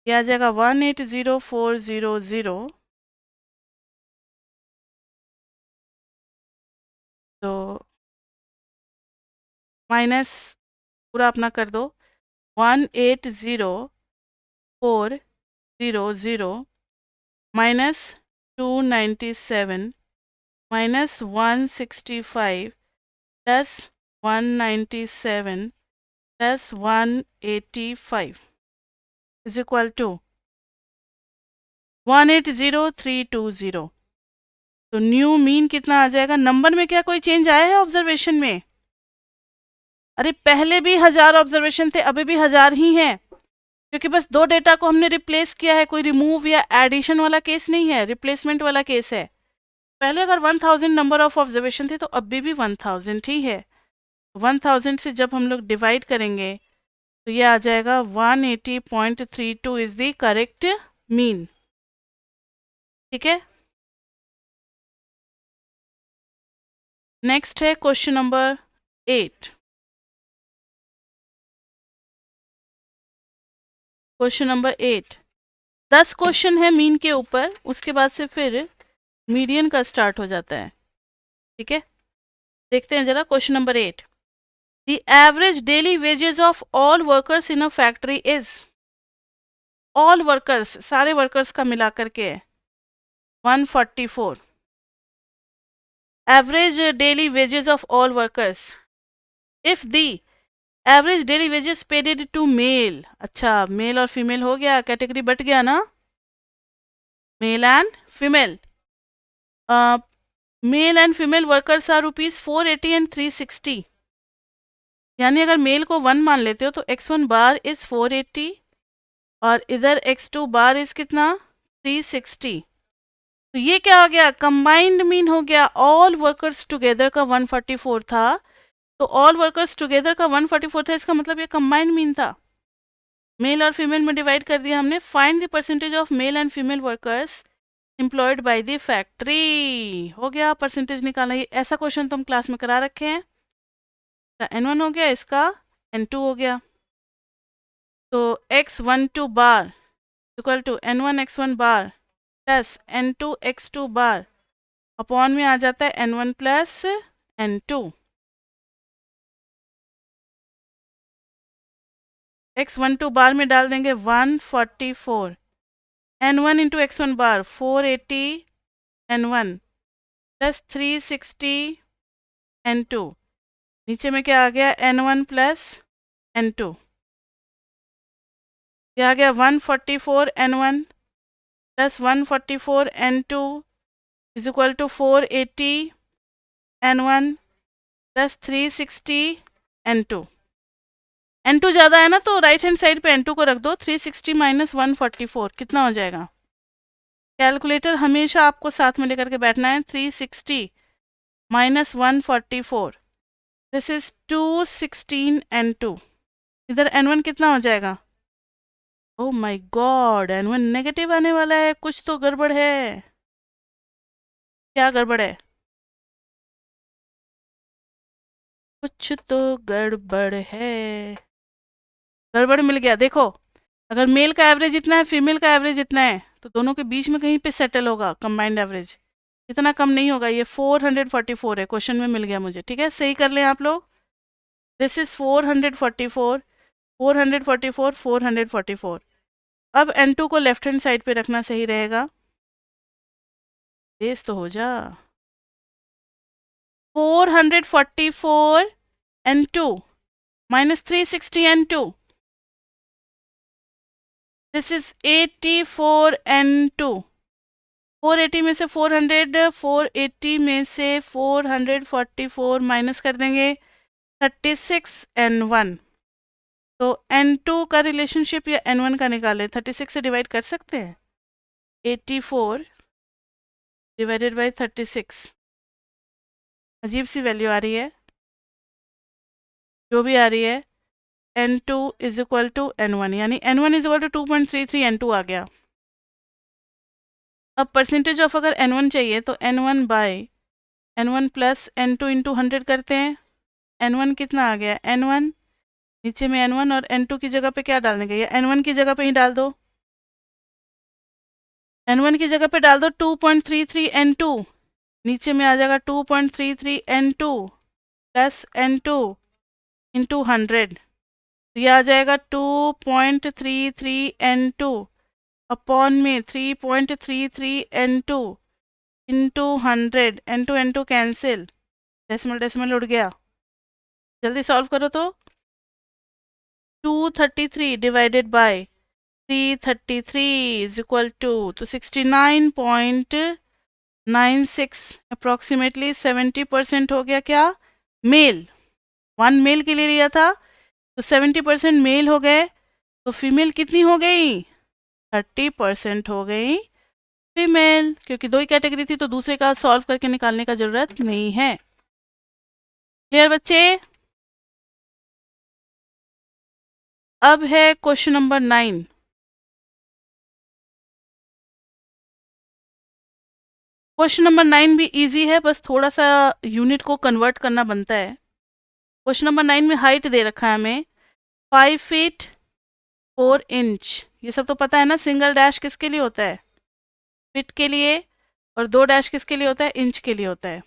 यह आ जाएगा 180,400। तो माइनस पूरा अपना कर दो, 180,400 minus 297 minus 165 plus 197 plus 185 is equal to 180,320। तो न्यू मीन कितना आ जाएगा? नंबर में क्या कोई चेंज आया है ऑब्जर्वेशन में? अरे पहले भी 1000 ऑब्जर्वेशन थे, अभी भी 1000 ही हैं, क्योंकि बस 2 डेटा को हमने रिप्लेस किया है। कोई रिमूव या एडिशन वाला केस नहीं है, रिप्लेसमेंट वाला केस है। पहले अगर 1000 नंबर ऑफ ऑब्जर्वेशन थे तो अभी भी 1000 ही है। 1000 से जब हम लोग डिवाइड करेंगे तो ये आ जाएगा 180.32 इज द करेक्ट मीन। ठीक है, नेक्स्ट है question number 8। Question number 8, 10 question है मीन के ऊपर, उसके बाद से फिर मीडियन का स्टार्ट हो जाता है। ठीक है, देखते हैं जरा question number 8। The average daily wages of all workers in a factory is. All workers, सारे वर्कर्स का मिला करके है 144. Average daily wages of all workers, if the average daily wages paid to male, अच्छा मेल और फीमेल हो गया, कैटेगरी बट गया ना, male and female. Male and female workers are ₹480 and 360. यानी अगर मेल को 1 मान लेते हो तो x1 बार इज 480 और इधर x2 बार इज कितना 360. तो ये क्या हो गया, कंबाइंड मीन हो गया. ऑल वर्कर्स टुगेदर का 144 था, तो ऑल वर्कर्स टुगेदर का 144 था, इसका मतलब ये कंबाइंड मीन था. मेल और फीमेल में डिवाइड कर दिया हमने. Find the percentage of male and female workers employed by the factory. हो गया परसेंटेज निकालना. ये ऐसा क्वेश्चन तो हम क्लास में करा रखे हैं. n1 हो गया, इसका n2 हो गया. तो x12 bar equal to n1 x1 bar plus n2 x2 bar upon में आ जाता है n1 प्लस n2. x12 बार में डाल देंगे 144, n1 इंटू x1 बार 480 n1 प्लस 360 n2. नीचे में क्या आ गया n1 प्लस n2. ये आ गया 144 n1 plus 144 n2 is equal to 480 n1 plus 360 n2. n2 ज़्यादा है ना, तो राइट हैंड साइड पे n2 को रख दो. 360 माइनस 144 कितना हो जाएगा. कैलकुलेटर हमेशा आपको साथ में लेकर के बैठना है. 360 माइनस 144, दिस इज 216 n2. इधर n1 कितना हो जाएगा. Oh my God, n1 negative आने वाला है. कुछ तो गड़बड़ है. क्या गड़बड़ है. कुछ तो गड़बड़ है. गड़बड़ मिल गया. देखो, अगर मेल का एवरेज इतना है, फीमेल का एवरेज इतना है, तो दोनों के बीच में कहीं पे सेटल होगा कंबाइंड एवरेज. इतना कम नहीं होगा. ये 444 है, क्वेश्चन में मिल गया मुझे. ठीक है, सही कर लें आप लोग. This is 444, 444, 444. अब n2 को लेफ्ट हैंड साइड पे रखना सही रहेगा. तेज तो हो जा. 444 n2 minus 360 n2, this is 84 n2. 480 में से 400, 480 में से 444 माइनस कर देंगे 36 n1. तो n2 का रिलेशनशिप या n1 का निकालें. 36 से डिवाइड कर सकते हैं. 84 डिवाइडेड बाई 36. अजीब सी वैल्यू आ रही है. जो भी आ रही है, n2 is equal to n1, यानी n1 is equal to 2.33 n2 आ गया. अब परसेंटेज ऑफ अगर n1 चाहिए तो n1 bye n1 plus n2 into 100 करते हैं. n1 कितना आ गया, n1 नीचे में n1 और n2 की जगह पे क्या डालने का, या n1 की जगह पे ही डाल दो. n1 की जगह पे डाल दो 2.33 n2. नीचे में आ जाएगा 2.33 n2 प्लस n2 इंटू 100. तो ये आ जाएगा 2.33 n2 अपॉन में 3.33 n2 into 100. n2 n2 cancel, decimal decimal उड़ गया. जल्दी सॉल्व करो. तो 233 divided by 333 is equal to, तो 69.96, अप्रॉक्सीमेटली 70% हो गया. क्या मेल, 1 मेल के लिए लिया था, तो 70% मेल हो गए. तो फीमेल कितनी हो गई, 30% हो गई फीमेल. क्योंकि दो ही कैटेगरी थी तो दूसरे का सॉल्व करके निकालने का जरूरत नहीं है. क्लियर बच्चे. अब है क्वेश्चन नंबर 9. क्वेश्चन नंबर 9 भी इजी है, बस थोड़ा सा यूनिट को कन्वर्ट करना बनता है. क्वेश्चन नंबर 9 में हाइट दे रखा है हमें 5 फीट 4 इंच. ये सब तो पता है ना. सिंगल डैश किसके लिए होता है, फीट के लिए, और 2 डैश किसके लिए होता है, इंच के लिए होता है.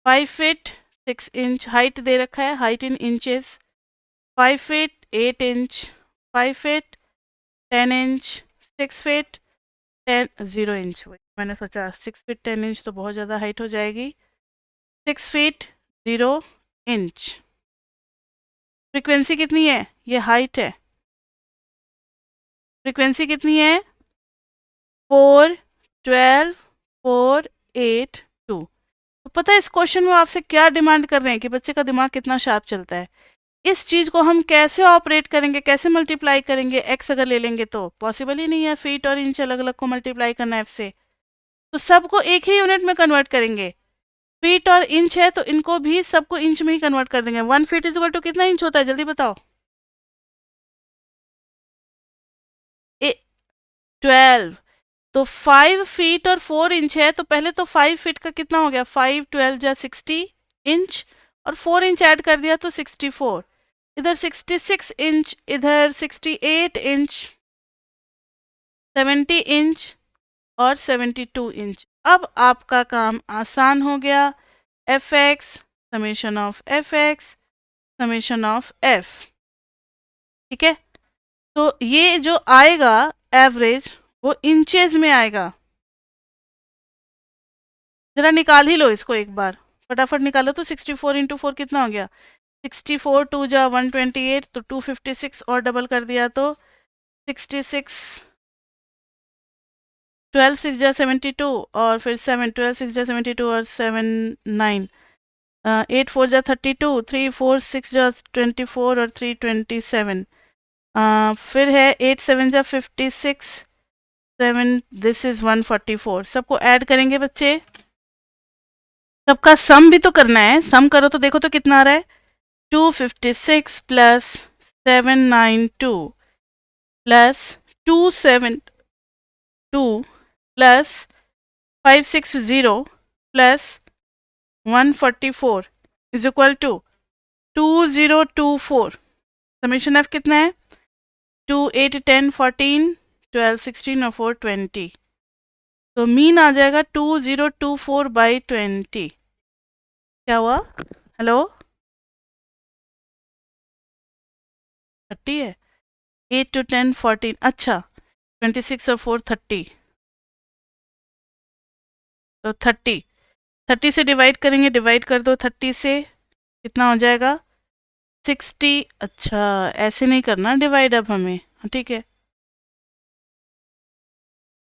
5 फीट 6 इंच हाइट दे रखा है, height in inches. 5 feet 8 inch, 5 feet 10 inch, 6 feet 0 inch. मैंने सोचा 6 फीट 10 इंच तो बहुत ज़्यादा हाइट हो जाएगी। 6 फीट 0 इंच। फ्रीक्वेंसी कितनी है? ये हाइट है। फ्रीक्वेंसी कितनी है? 4, 12, 4, 8, 2। तो पता है इस क्वेश्चन में आपसे क्या डिमांड कर रहे हैं कि बच्चे का दिमाग कितना शार्प चलता है। इस चीज़ को हम कैसे ऑपरेट करेंगे, कैसे मल्टीप्लाई करेंगे? एक्स अगर ले लेंगे तो पॉसिबल ही नहीं है फीट और इंच अलग अलग को मल्टीप्लाई करना एफ से। तो सबको एक ही यूनिट में कन्वर्ट करेंगे। फीट और इंच है तो इनको भी सबको इंच में ही कन्वर्ट कर देंगे। 1 फीट इज इक्वल टू कितना इंच होता है? जल्दी बताओ। 12। तो 5 फीट और 4 इंच है तो पहले तो 5 फीट का कितना हो गया? 5 12 जा 60 इंच और 4 इंच ऐड कर दिया तो 64। इधर 66 इंच, इधर 68 इंच, 70 इंच और 72 इंच। अब आपका काम आसान हो गया। F x summation of F x summation of F. ठीक है, तो ये जो आएगा एवरेज वो इंचेस में आएगा। जरा निकाल ही लो इसको एक बार, फटाफट निकालो। तो 64 इंटू 4 कितना हो गया? 64 2 जा 128 तो 256 और डबल कर दिया तो 66, 12 6 जा 72 और फिर 7, 12 6 जा 72 और 7 9, 8 4 जा 32, 3 4 6 जा 24 और 3 27, फिर है 8 7 जा 56, 7 दिस इज 144। सबको ऐड करेंगे बच्चे, सबका सम भी तो करना है। सम करो तो देखो तो कितना आ रहा है? 256 plus 792 plus 272 plus 560 plus 144 is equal to 2024। Summation f कितना है? 2 8 10 14 12 16 और 4 20। तो मीन आ जाएगा 2024/20। क्या हुआ? हेलो, 30 है। 8 to 10 14, अच्छा 26 और 4 30। तो 30 से डिवाइड करेंगे, डिवाइड कर दो 30 से, कितना हो जाएगा? 60। अच्छा ऐसे नहीं करना डिवाइड अब हमें, हाँ ठीक है।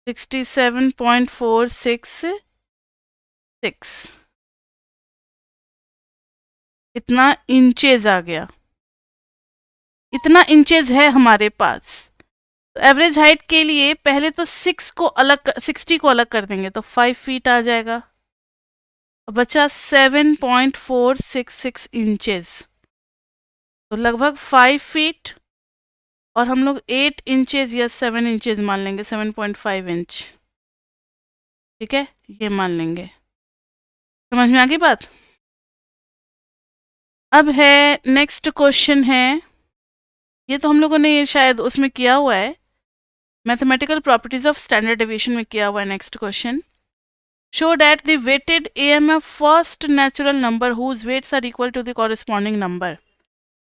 67.466 इतना इंचेज आ गया। इतना इंचेज है हमारे पास। तो एवरेज हाइट के लिए पहले तो 60 को अलग कर देंगे तो 5 फीट आ जाएगा। बचा 7.466 इंचेस, तो लगभग 5 फीट। और हम लोग 8 इंचेस या 7 इंचेस मान लेंगे, 7.5 इंच। ठीक है, ये मान लेंगे। समझ में आ गई बात? अब है नेक्स्ट क्वेश्चन है, ये तो हम लोगों ने शायद उसमें किया हुआ है, mathematical properties of standard deviation में किया हुआ है। Next question, show that the weighted AMF first natural number whose weights are equal to the corresponding number.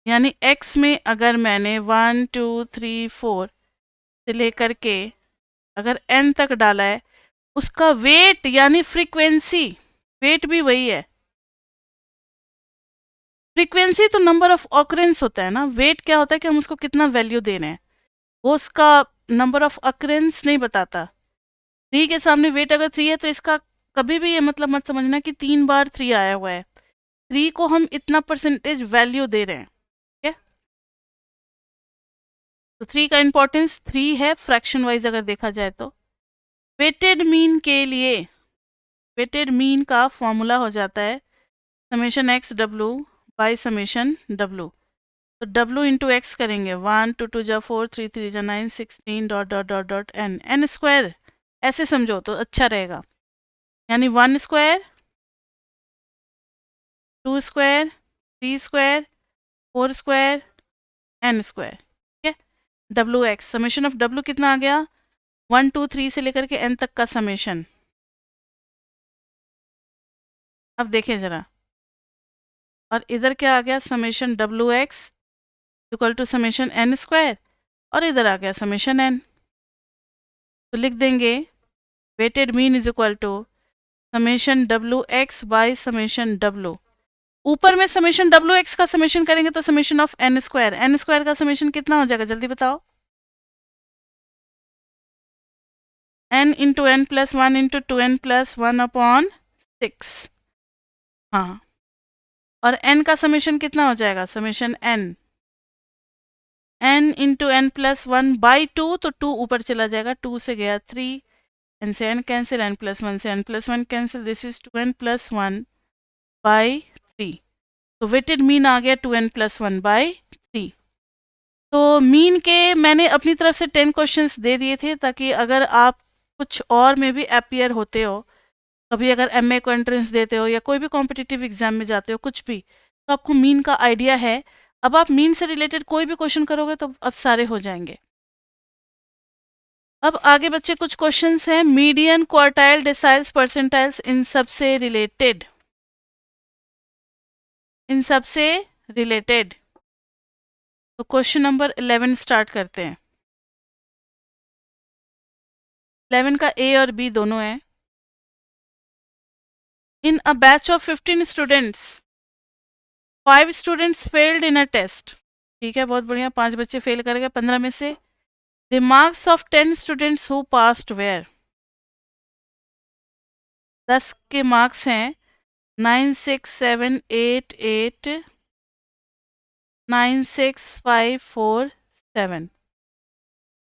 यानी x में अगर मैंने 1 2 3 4 से लेकर के अगर n तक डाला है, उसका वेट यानी फ्रीक्वेंसी, वेट भी वही है। फ्रीक्वेंसी तो नंबर ऑफ ऑकरेंस होता है ना, वेट क्या होता है कि हम उसको कितना वैल्यू दे रहे हैं, वो उसका नंबर ऑफ अकरेंस नहीं बताता। 3 के सामने वेट अगर 3 है तो इसका कभी भी ये मतलब मत समझना कि 3 बार 3 आया हुआ है। 3 को हम इतना परसेंटेज वैल्यू दे रहे हैं। ठीक है, तो 3 का इंपॉर्टेंस 3 है फ्रैक्शन वाइज अगर देखा जाए तो। वेटेड मीन के लिए, वेटेड मीन का फॉर्मूला हो जाता है summation x W by summation W. तो डब्लू इंटू एक्स करेंगे, 1 2 2 जा 4 3 3 जा 9 16 dot dot dot dot N, N square ऐसे समझो तो अच्छा रहेगा। यानी 1 square 2 square 3 square 4 square N square. ठीक है, W X summation of W कितना आ गया? 1 2 3 से लेकर के एन तक का समेशन। अब देखें ज़रा, और इधर क्या आ गया? Summation W X equal to summation N square. और इधर आ गया समेशन n। तो लिख देंगे weighted mean is equal to summation W X by summation W. ऊपर में समेशन डब्ल्यू एक्स का समेशन करेंगे तो समेशन ऑफ एन स्क्वायर का समेशन कितना हो जाएगा जल्दी बताओ। n into N plus one into two N plus one upon 6। हाँ, और n का समेशन कितना हो जाएगा, summation n into N plus one by two, तो 2 ऊपर चला जाएगा, 2 से गया 3, n से n cancel, n plus one से n plus one cancel, this is 2n plus one by 3। तो वेटेड मीन आ गया 2n प्लस वन बाई 3। तो मीन के मैंने अपनी तरफ से 10 क्वेश्चंस दे दिए थे, ताकि अगर आप कुछ और में भी अपियर होते हो, कभी अगर एमए को एंट्रेंस देते हो या कोई भी कॉम्पिटिटिव एग्जाम में जाते हो कुछ भी, तो आपको मीन का आइडिया है। अब आप मीन से रिलेटेड कोई भी क्वेश्चन करोगे तो अब सारे हो जाएंगे। अब आगे बच्चे कुछ क्वेश्चंस हैं, मीडियन, क्वार्टाइल, डेसाइल्स, परसेंटाइल्स, इन सब से रिलेटेड, इन सब से रिलेटेड। तो क्वेश्चन नंबर 11 स्टार्ट करते हैं। 11 का ए और बी दोनों है। In a batch of 15 students 5 students failed in a test. ठीक है, बहुत बढ़िया, 5 बच्चे फेल कर गए 15 में से। The marks of 10 students who passed were, 10 के मार्क्स हैं 9, 6, 7, 8, 8, 9, 6, 5, 4, 7।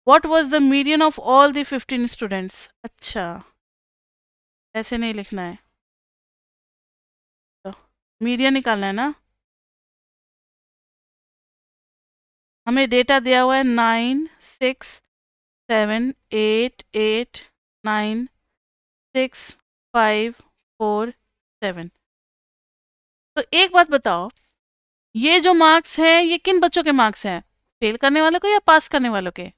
What was the median of all the 15 students? अच्छा, ऐसे नहीं लिखना है, तो मीडियन निकालना है ना। हमें डेटा दिया हुआ है 9, 6, 7, 8, 8, 9, 6, 5, 4, 7। तो एक बात बताओ, ये जो मार्क्स है ये किन बच्चों के मार्क्स हैं, फेल करने वालों के या पास करने वालों के?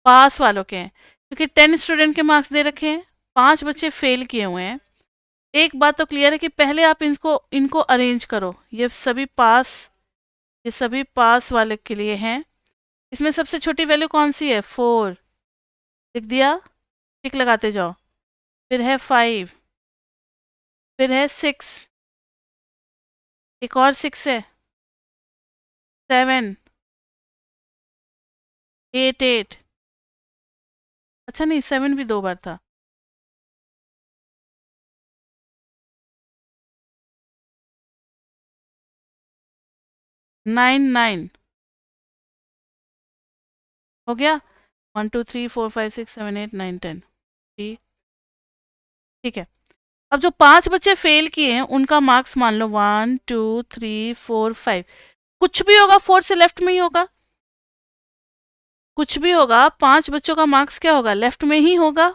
पास वालों के हैं, क्योंकि 10 स्टूडेंट के मार्क्स दे रखे हैं, 5 बच्चे फेल किए हुए हैं। एक बात तो क्लियर है कि पहले आप इनको इनको अरेंज करो, ये सभी पास वाले के लिए हैं। इसमें सबसे छोटी वैल्यू कौन सी है, 4, लिख दिया, टिक लगाते जाओ। फिर है 5, फिर है 6, एक और 6 है, 7, 8, 8, अच्छा नहीं 7 भी 2 बार था, 9, 9 हो गया, 1, 2, 3, 4, 5, 6, 7, 8, 9, 10। ठीक है, अब जो 5 बच्चे फेल किए हैं उनका मार्क्स मान लो 1, 2, 3, 4, 5। कुछ भी होगा 4 से लेफ्ट में ही होगा, कुछ भी होगा 5 बच्चों का मार्क्स क्या होगा, लेफ्ट में ही होगा।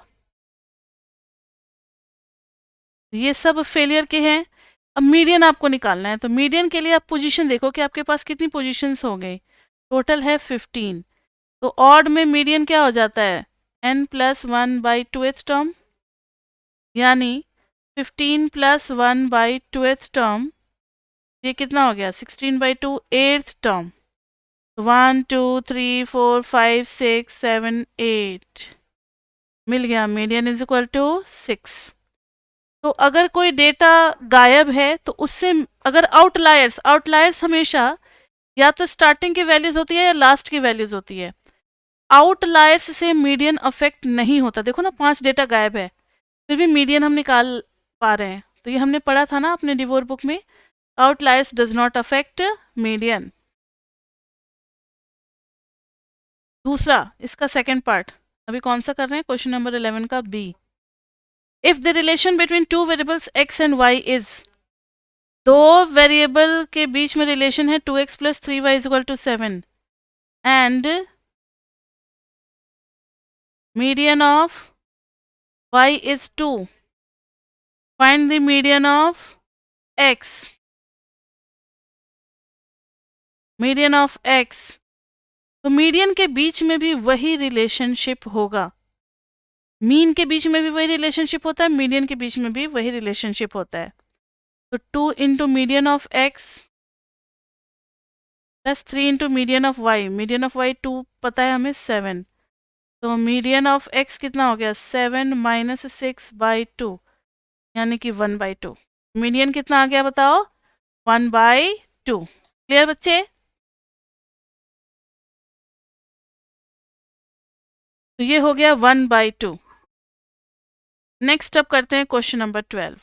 ये सब फेलियर के हैं। अब मीडियन आपको निकालना है, तो मीडियन के लिए आप पोजीशन देखो कि आपके पास कितनी पोजीशंस हो गई, टोटल है 15। तो ऑड में मीडियन क्या हो जाता है, n plus one by tooth term, यानी 15 plus one by tooth term, ये कितना हो गया 16 बाई टू, 8th टर्म। 1, 2, 3, 4, 5, 6, 7, 8 मिल गया, मीडियन इज इक्वल टू 6। तो अगर कोई डेटा गायब है तो उससे, अगर आउटलायर्स हमेशा या तो स्टार्टिंग की वैल्यूज होती है या लास्ट की वैल्यूज होती है। आउटलायर्स से मीडियन अफेक्ट नहीं होता। देखो ना 5 डेटा गायब है फिर भी मीडियन हम निकाल पा रहे हैं, तो ये हमने पढ़ा था ना अपने डिवोर बुक में, outliers does not affect median. दूसरा, इसका सेकंड पार्ट अभी कौन सा कर रहे हैं, क्वेश्चन नंबर 11 का b. If the relation between two variables x and y is, दो वेरिएबल के बीच में रिलेशन है 2x plus 3y is equal to 7 and median of y is 2, find the median of x, median of x। तो मीडियन के बीच में भी वही रिलेशनशिप होगा, मीन के बीच में भी वही रिलेशनशिप होता है, मीडियन के बीच में भी वही रिलेशनशिप होता है। तो 2 into median of x plus 3 into median of y, median of y 2 पता है हमें 7, तो मीडियन ऑफ एक्स कितना हो गया 7 माइनस 6/2 यानी कि 1/2। मीडियन कितना आ गया बताओ 1/2। क्लियर बच्चे? तो ये हो गया 1/2। नेक्स्ट अब करते हैं क्वेश्चन नंबर 12।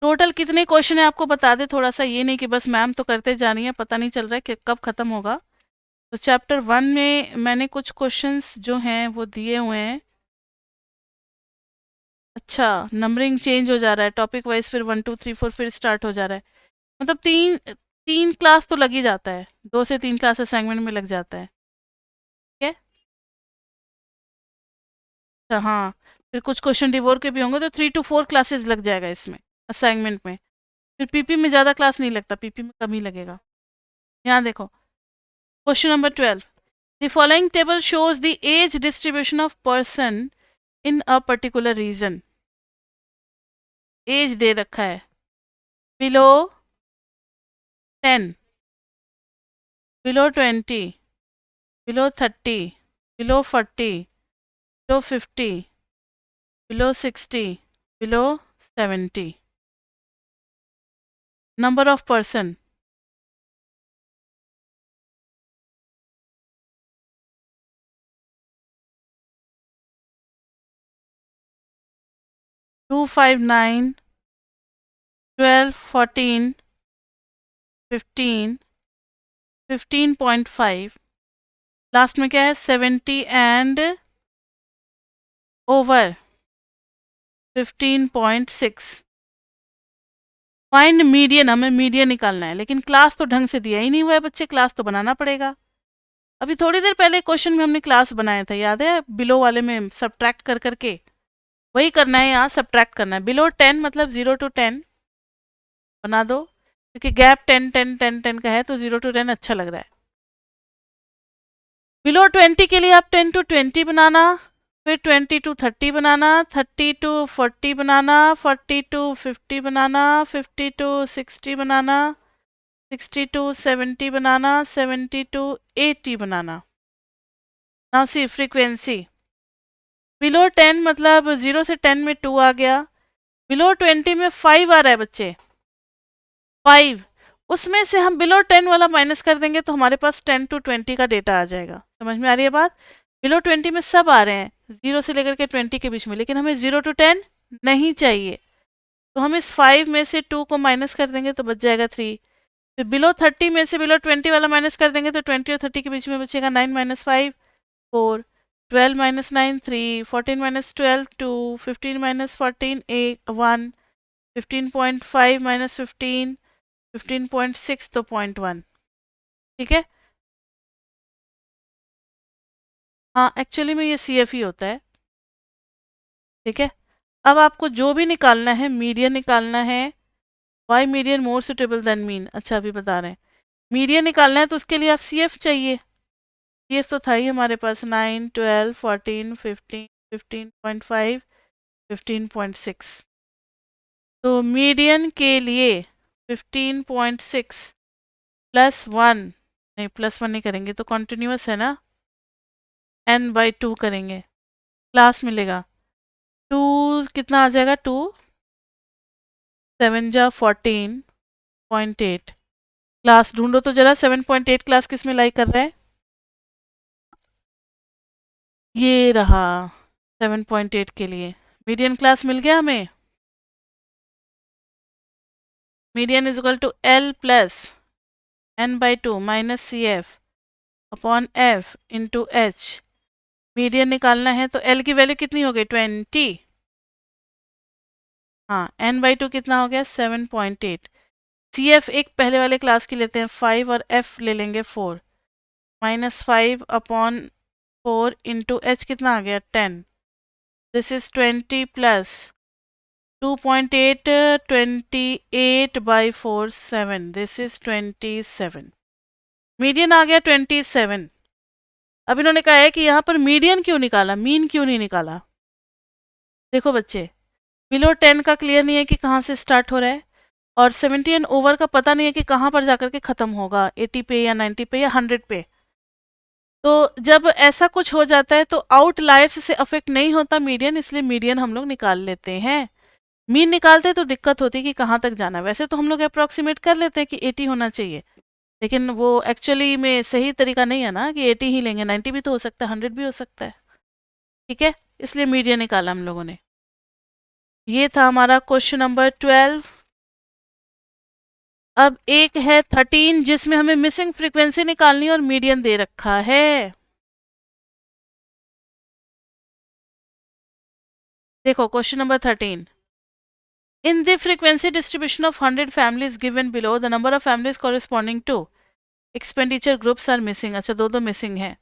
टोटल कितने क्वेश्चन है आपको बता दे थोड़ा सा, ये नहीं कि बस मैम तो करते जा रही है, पता नहीं चल रहा है कि कब खत्म होगा। तो चैप्टर 1 में मैंने कुछ क्वेश्चंस जो हैं वो दिए हुए हैं। अच्छा, नंबरिंग चेंज हो जा रहा है, टॉपिक वाइज फिर 1 2 3 4 फिर स्टार्ट हो जा रहा है। मतलब तीन तीन क्लास तो लग ही जाता है, 2 से 3 क्लास असाइनमेंट में लग जाता है। ठीक है। अच्छा हाँ, फिर कुछ क्वेश्चन डिवोर के भी होंगे तो 3 to 4 क्लासेस लग जाएगा इसमें असाइनमेंट में। फिर पीपी में ज़्यादा क्लास नहीं लगता, पीपी में कम ही लगेगा। यहाँ देखो question number 12। The following table shows the age distribution of person in a particular region. Age दे रखा है below 10, below 20, below 30, below 40, below 50, below 60, below 70। Number of person 259, 12, 14, 15, 15.5, last में क्या है 70 एंड ओवर 15.6। फाइंड मीडियन, हमें मीडियन निकालना है, लेकिन क्लास तो ढंग से दिया ही नहीं हुआ है बच्चे, क्लास तो बनाना पड़ेगा। अभी थोड़ी देर पहले क्वेश्चन में हमने क्लास बनाया था, याद है? बिलो वाले में सब्ट्रैक्ट कर करके वही करना है, यहाँ सब्ट्रैक्ट करना है। बिलो 10 मतलब 0 to 10 बना दो, क्योंकि गैप 10 10 10 10 का है तो 0 to 10 अच्छा लग रहा है। बिलो 20 के लिए आप 10 to 20 बनाना, फिर 20 to 30 banana, 30 to 40 banana, 40 to 50 banana, 50 to 60 banana, 60 to 70 banana, 70 to 80 banana. Now see frequency, below 10 मतलब 0 से 10 में 2 आ गया, बिलो 20 में 5 आ रहा है बच्चे, 5। उसमें से हम बिलो 10 वाला माइनस कर देंगे तो हमारे पास 10 to 20 का डेटा आ जाएगा। समझ में आ रही है बात? बिलो 20 में सब आ रहे हैं 0 से लेकर के 20 के बीच में, लेकिन हमें 0 to 10 नहीं चाहिए, तो हम इस 5 में से 2 को माइनस कर देंगे तो बच जाएगा 3। फिर बिलो 30 में से बिलो 20 वाला माइनस कर देंगे तो 20 और 30 के बीच में बचेगा 9 - 5 4, 12 - 9 3, 14 - 12 2, 15 - 14 1, 15.5 - 15, 15.6 तो 0.1। ठीक है। हाँ एक्चुअली में ये सी एफ ही होता है। ठीक है। अब आपको जो भी निकालना है, मीडियन निकालना है, why median more suitable than mean. अच्छा अभी बता रहे हैं, मीडियन निकालना है तो उसके लिए आप सी एफ चाहिए। सी एफ तो था ही हमारे पास 9 12 14 15 15.5 15.6। तो मीडियन के लिए 15.6 +1, नहीं +1 नहीं करेंगे तो कॉन्टिन्यूस है ना, n/2 करेंगे, क्लास मिलेगा 2 कितना आ जाएगा 2 7 जा 14.8। क्लास ढूंढो तो जरा 7.8 क्लास किस में लाई कर रहा है, ये रहा 7.8 के लिए मीडियन क्लास मिल गया हमें। Median is equal to L plus n/2 minus c f upon f into h. Median निकालना है तो L की वैल्यू कितनी हो गई 20, हाँ n/2 कितना हो गया 7.8। सी एफ एक पहले वाले क्लास की लेते हैं 5 और एफ ले लेंगे 4, -5 अपॉन 4 इंटू एच कितना आ गया 10। This is 20 plus 2.8, 28/4 7, this is 27। Median आ गया 27। अब इन्होंने कहा है कि यहाँ पर मीडियन क्यों निकाला, मीन क्यों नहीं निकाला। देखो बच्चे, बिलो 10 का क्लियर नहीं है कि कहाँ से स्टार्ट हो रहा है, और 70 एंड ओवर का पता नहीं है कि कहाँ पर जाकर के ख़त्म होगा, 80 पे या 90 पे या 100 पे। तो जब ऐसा कुछ हो जाता है तो आउटलायर्स से अफेक्ट नहीं होता मीडियन, इसलिए मीडियन हम लोग निकाल लेते हैं। मीन निकालते तो दिक्कत होती है कि कहाँ तक जाना है। वैसे तो हम लोग अप्रोक्सीमेट कर लेते हैं कि 80 होना चाहिए, लेकिन वो एक्चुअली में सही तरीका नहीं है ना कि 80 ही लेंगे, 90 भी तो हो सकता है, 100 भी हो सकता है। ठीक है, इसलिए मीडियन निकाला हम लोगों ने। ये था हमारा क्वेश्चन नंबर 12। अब एक है 13 जिसमें हमें मिसिंग फ्रीक्वेंसी निकालनी और मीडियन दे रखा है। देखो question number 13। In the frequency distribution of 100 families given below, the number of families corresponding to expenditure groups are missing। अच्छा, दो मिसिंग है।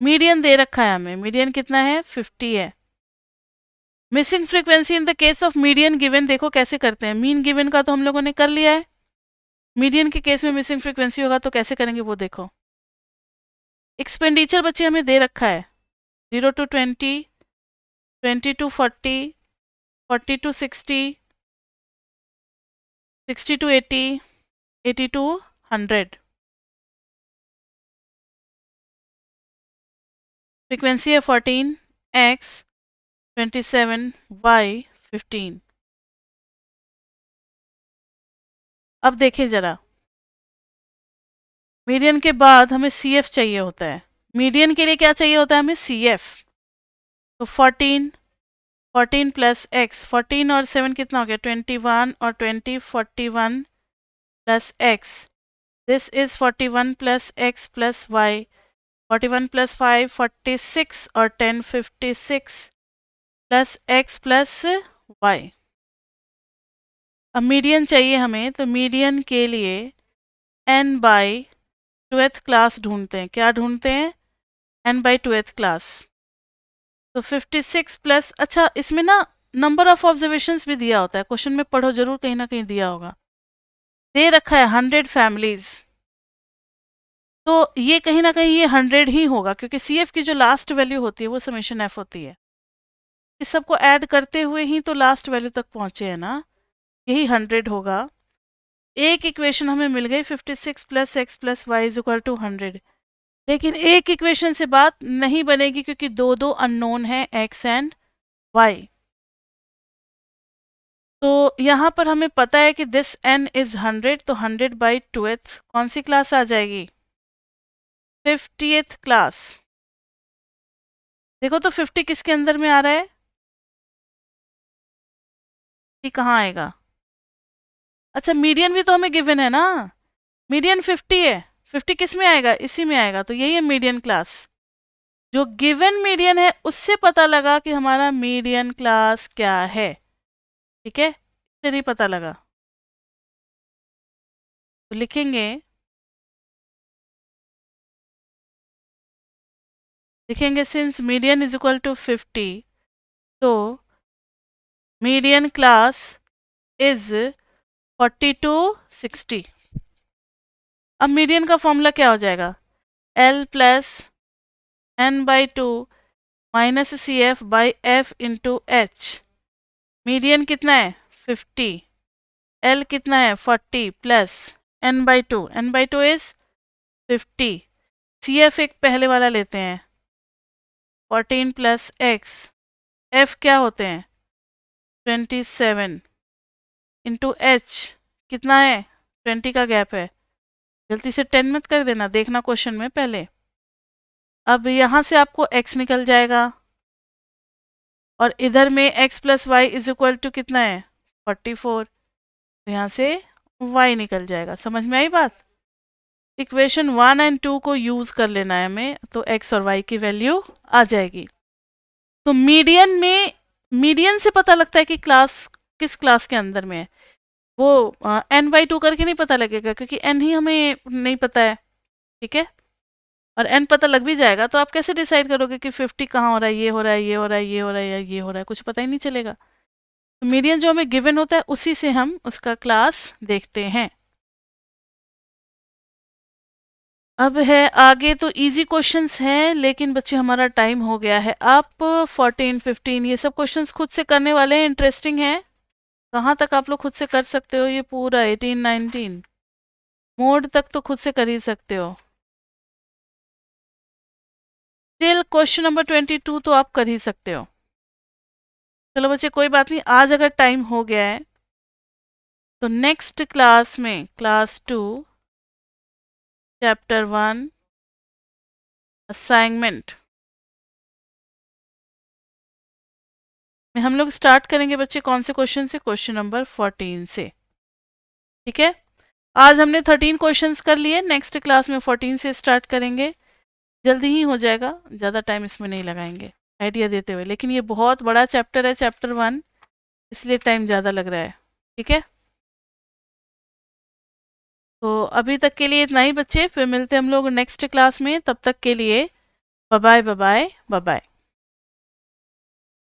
मीडियन दे रखा है हमें, मीडियन कितना है, 50 है। Missing frequency in the case of median given, देखो कैसे करते हैं। मीन गिवन का तो हम लोगों ने कर लिया है, मीडियन के केस में मिसिंग फ्रीक्वेंसी होगा तो कैसे करेंगे वो देखो। एक्सपेंडिचर बच्चे हमें दे रखा है 0 to 20, 20 to 40, 40 to 60, 60 to 80, 80 to 100। Frequency है 14, x 27, y 15। अब देखें जरा, मीडियन के बाद हमें सी एफ चाहिए होता है। मीडियन के लिए क्या चाहिए होता है हमें, सी एफ। तो 14, 14 प्लस एक्स, 14 और 7 कितना हो गया, 21 और 20, 41 plus x. This is 41 plus x plus y, 41 plus 5 46 और 10 56 प्लस एक्स प्लस वाई। अब मीडियन चाहिए हमें, तो मीडियन के लिए n बाई 2th क्लास ढूंढते हैं। क्या ढूंढते हैं, n बाई 2th क्लास। तो 56 प्लस, अच्छा इसमें ना नंबर ऑफ ऑब्जर्वेशंस भी दिया होता है, क्वेश्चन में पढ़ो जरूर, कहीं ना कहीं दिया होगा। दे रखा है 100 फैमिलीज, तो ये कहीं ना कहीं ये 100 ही होगा, क्योंकि सी एफ की जो लास्ट वैल्यू होती है वो समेशन एफ होती है। इस सबको ऐड करते हुए ही तो लास्ट वैल्यू तक पहुंचे हैं ना, यही 100 होगा। एक इक्वेशन हमें मिल गई 56 plus x plus y is equal to 100। लेकिन एक इक्वेशन से बात नहीं बनेगी, क्योंकि दो दो अननोन है एक्स एंड वाई। तो यहाँ पर हमें पता है कि दिस n इज 100, तो 100 बाई 2th कौन सी क्लास आ जाएगी, 50th क्लास। देखो तो 50 किसके अंदर में आ रहा है, ये कहाँ आएगा। अच्छा, मीडियन भी तो हमें गिवन है ना, मीडियन 50 है, 50 किस में आएगा, इसी में आएगा, तो यही है मीडियन क्लास। जो गिवन मीडियन है उससे पता लगा कि हमारा मीडियन क्लास क्या है। ठीक है, इससे नहीं पता लगा तो लिखेंगे since median is equal to 50, तो मीडियन क्लास इज 40 to 60। अब मीडियन का फॉर्मूला क्या हो जाएगा, L plus n by 2 minus c f by f into h. Median कितना है 50, L कितना है 40 plus n by 2, n by 2 is 50। C f एक पहले वाला लेते हैं 14 प्लस एक्स, एफ क्या होते हैं 27 इंटू एच कितना है 20 का गैप है, गलती से 10 मत कर देना, देखना क्वेश्चन में पहले। अब यहाँ से आपको x निकल जाएगा और इधर में x plus y is equal to कितना है 44, तो यहाँ से y निकल जाएगा। समझ में आई बात। इक्वेशन 1 एंड 2 को यूज कर लेना है हमें, तो x और y की वैल्यू आ जाएगी। तो मीडियन में, मीडियन से पता लगता है कि क्लास किस क्लास के अंदर में है। वो n बाई 2 करके नहीं पता लगेगा, क्योंकि n ही हमें नहीं पता है। ठीक है, और n पता लग भी जाएगा तो आप कैसे डिसाइड करोगे कि 50 कहाँ हो रहा है, ये हो रहा है, ये हो रहा है, ये हो रहा है, या ये हो रहा है, कुछ पता ही नहीं चलेगा। तो मीडियन जो हमें गिवन होता है उसी से हम उसका क्लास देखते हैं। अब है आगे, तो इजी क्वेश्चंस हैं, लेकिन बच्चे हमारा टाइम हो गया है। आप 14, 15 ये सब क्वेश्चंस खुद से करने वाले हैं, इंटरेस्टिंग है। कहाँ तक आप लोग खुद से कर सकते हो? ये पूरा 18 19 मोड तक तो खुद से कर ही सकते हो। टिल क्वेश्चन नंबर 22 तो आप कर ही सकते हो। चलो बच्चे कोई बात नहीं, आज अगर टाइम हो गया है तो नेक्स्ट क्लास में क्लास 2 चैप्टर 1 असाइनमेंट में हम लोग स्टार्ट करेंगे बच्चे कौन से क्वेश्चन से? क्वेश्चन नंबर 14 से। ठीक है, आज हमने 13 क्वेश्चंस कर लिए, नेक्स्ट क्लास में 14 से स्टार्ट करेंगे। जल्दी ही हो जाएगा, ज़्यादा टाइम इसमें नहीं लगाएंगे आइडिया देते हुए, लेकिन ये बहुत बड़ा चैप्टर है चैप्टर 1, इसलिए टाइम ज़्यादा लग रहा है। ठीक है, तो अभी तक के लिए इतना ही बच्चे, फिर मिलते हैं हम लोग नेक्स्ट क्लास में। तब तक के लिए bye bye bye bye bye.